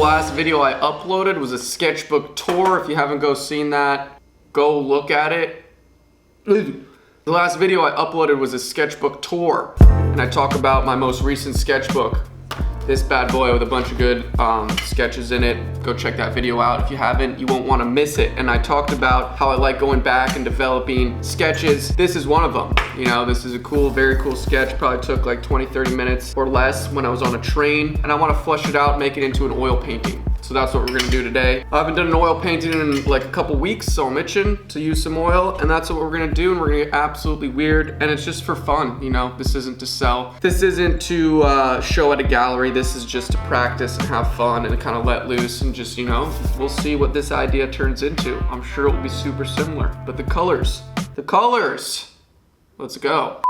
last video I uploaded was a sketchbook tour. If you haven't seen that, go look at it. The last video I uploaded was a sketchbook tour, and I talk about my most recent sketchbook. This bad boy with a bunch of good sketches in it. Go check that video out. If you haven't, you won't want to miss it. And I talked about how I like going back and developing sketches. This is one of them. You know, this is a cool, very cool sketch. Probably took like 20, 30 minutes or less when I was on a train. And I want to flush it out, make it into an oil painting. So that's what we're gonna do today. I haven't done an oil painting in like a couple weeks, so I'm itching to use some oil, and that's what we're gonna do, and we're gonna get absolutely weird, and it's just for fun, you know? This isn't to sell. This isn't to show at a gallery. This is just to practice and have fun and kind of let loose and just, you know, we'll see what this idea turns into. I'm sure it will be super similar, but the colors, let's go.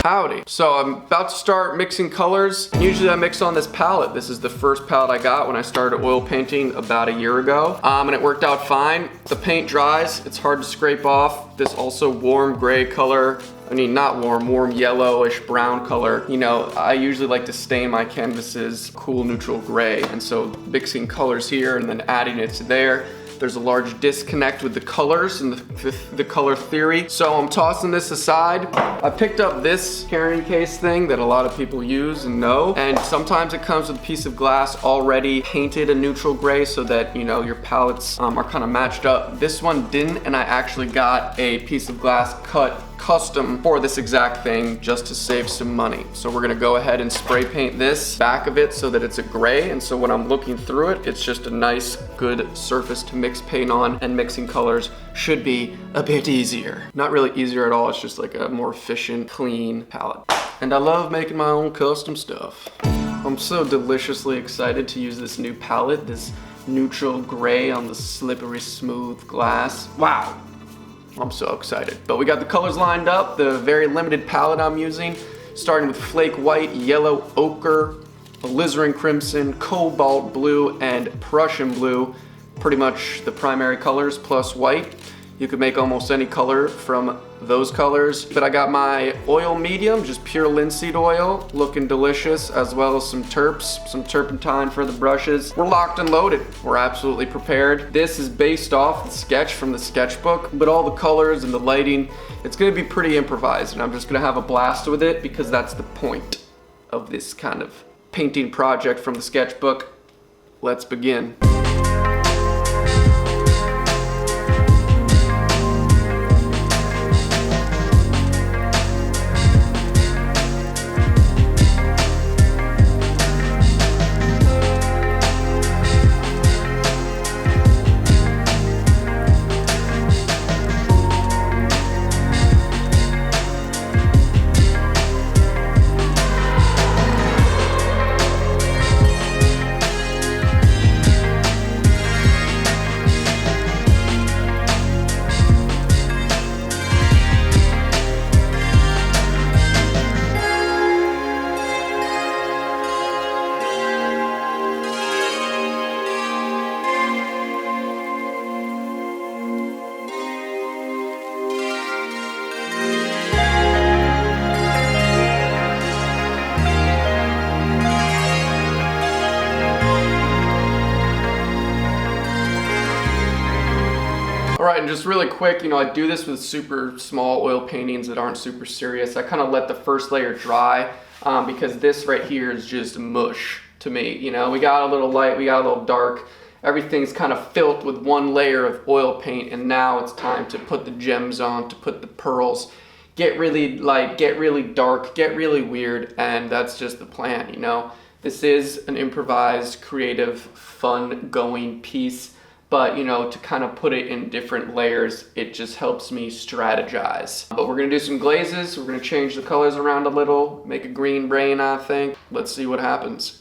Howdy. So I'm about to start mixing colors. Usually I mix on this palette. This is the first palette I got when I started oil painting about a year ago. And it worked out fine. The paint dries, it's hard to scrape off. This also warm gray color. I mean, not warm yellowish brown color. You know, I usually like to stain my canvases cool neutral gray. And so mixing colors here and then adding it to there. There's a large disconnect with the colors and the color theory. So I'm tossing this aside. I picked up this carrying case thing that a lot of people use and know. And sometimes it comes with a piece of glass already painted a neutral gray so that, you know, your palettes are kind of matched up. This one didn't, and I actually got a piece of glass cut custom for this exact thing just to save some money. So we're gonna go ahead and spray paint this back of it so that it's a gray, and so when I'm looking through it, it's just a nice, good surface to mix paint on, and mixing colors should be a bit easier. Not really easier at all, it's just like a more efficient, clean palette. And I love making my own custom stuff. I'm so deliciously excited to use this new palette, this neutral gray on the slippery smooth glass. Wow. I'm so excited. But we got the colors lined up, the very limited palette I'm using, starting with flake white, yellow ochre, alizarin crimson, cobalt blue, and Prussian blue. Pretty much the primary colors plus white. You could make almost any color from those colors. But I got my oil medium, just pure linseed oil, looking delicious, as well as some terps, some turpentine for the brushes. We're locked and loaded. We're absolutely prepared. This is based off the sketch from the sketchbook, but all the colors and the lighting, it's gonna be pretty improvised, and I'm just gonna have a blast with it because that's the point of this kind of painting project from the sketchbook. Let's begin. Alright, and just really quick, you know, I do this with super small oil paintings that aren't super serious. I kind of let the first layer dry because this right here is just mush to me. You know, we got a little light, we got a little dark, everything's kind of filled with one layer of oil paint, and now it's time to put the gems on, to put the pearls, get really light, get really dark, get really weird, and that's just the plan, you know? This is an improvised, creative, fun-going piece, but you know, to kind of put it in different layers, it just helps me strategize. But we're gonna do some glazes, we're gonna change the colors around a little, make a green brain, I think. Let's see what happens.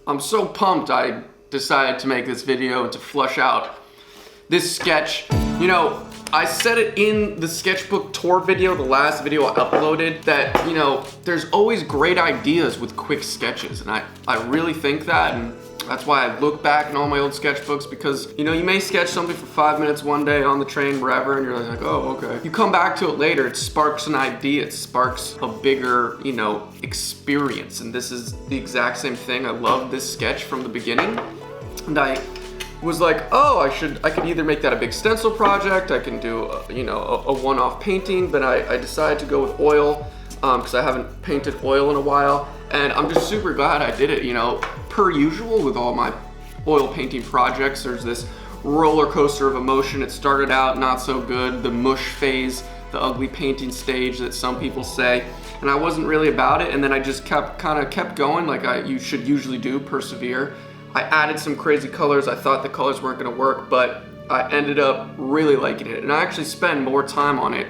I'm so pumped I decided to make this video and to flush out this sketch. You know, I said it in the Sketchbook Tour video, the last video I uploaded, that, you know, there's always great ideas with quick sketches, and I really think that, and that's why I look back in all my old sketchbooks, because, you know, you may sketch something for 5 minutes one day on the train, wherever, and you're like, oh, okay. You come back to it later, it sparks an idea, it sparks a bigger, you know, experience, and this is the exact same thing. I love this sketch from the beginning, and I was like, oh, I could either make that a big stencil project, I can do, you know, a one-off painting, but I decided to go with oil, because I haven't painted oil in a while, and I'm just super glad I did it. You know, per usual with all my oil painting projects, there's this roller coaster of emotion. It started out not so good, the mush phase, the ugly painting stage that some people say, and I wasn't really about it, and then I just kept going like you should usually do, persevere. I added some crazy colors. I thought the colors weren't gonna work, but I ended up really liking it, and I actually spent more time on it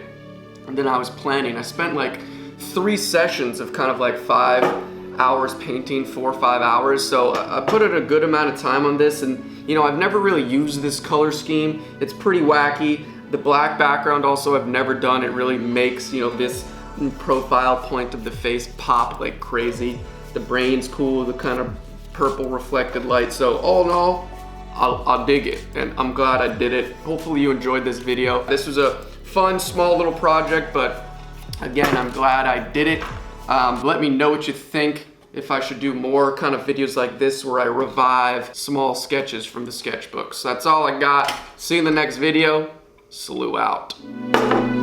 than I was planning. I spent like 3 sessions of kind of like 5 hours painting, 4 or 5 hours. So I put in a good amount of time on this, and you know, I've never really used this color scheme. It's pretty wacky. The black background also I've never done. It really makes, you know, this profile point of the face pop like crazy. The brain's cool, the kind of purple reflected light. So all in all, I'll dig it, and I'm glad I did it. Hopefully you enjoyed this video. This was a fun, small little project, but again, I'm glad I did it. Let me know what you think, if I should do more kind of videos like this where I revive small sketches from the sketchbooks. That's all I got. See you in the next video. SLEW out.